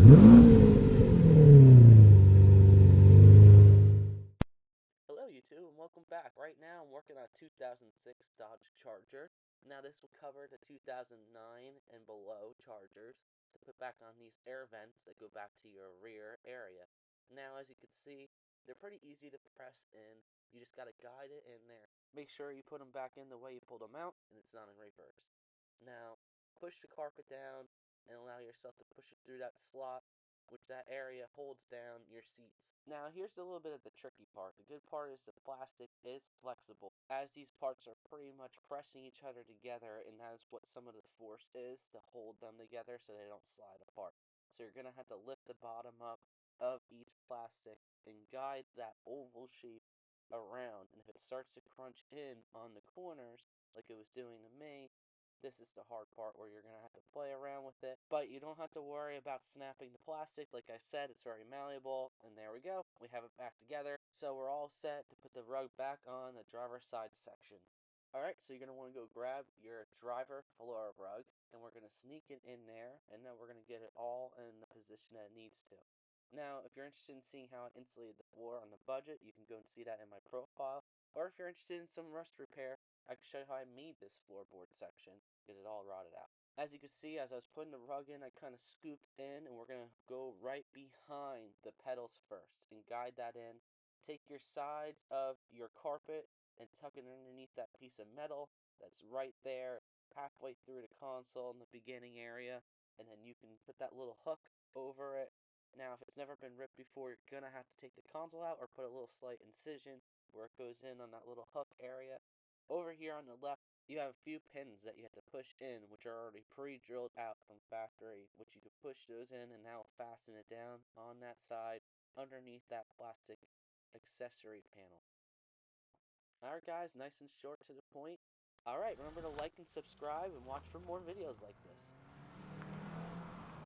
Hello YouTube and welcome back. Right now I'm working on a 2006 Dodge Charger. Now this will cover the 2009 and below Chargers to put back on these air vents that go back to your rear area. Now as you can see, they're pretty easy to press in. You just got to guide it in there. Make sure you put them back in the way you pulled them out and it's not in reverse. Now push the carpet down and allow yourself to push it through that slot, which that area holds down your seats. Now here's a little bit of the tricky part. The good part is the plastic is flexible, as these parts are pretty much pressing each other together, and that's what some of the force is to hold them together so they don't slide apart. So you're going to have to lift the bottom up of each plastic and guide that oval shape around, and if it starts to crunch in on the corners like it was doing to me, this is the hard part where you're going to have to play around with it. But you don't have to worry about snapping the plastic. Like I said, it's very malleable. And there we go. We have it back together. So we're all set to put the rug back on the driver's side section. Alright, so you're going to want to go grab your driver floor rug. And we're going to sneak it in there. And then we're going to get it all in the position that it needs to. Now, if you're interested in seeing how I insulated the floor on the budget, you can go and see that in my profile. Or if you're interested in some rust repair, I can show you how I made this floorboard section because it all rotted out. As you can see, as I was putting the rug in, I kind of scooped in, and we're going to go right behind the pedals first and guide that in. Take your sides of your carpet and tuck it underneath that piece of metal that's right there halfway through the console in the beginning area, and then you can put that little hook over it. Now, if it's never been ripped before, you're going to have to take the console out or put a little slight incision where it goes in on that little hook area. Over here on the left, you have a few pins that you have to push in, which are already pre-drilled out from factory, which you can push those in and now fasten it down on that side underneath that plastic accessory panel. Alright guys, nice and short to the point. Alright, remember to like and subscribe and watch for more videos like this.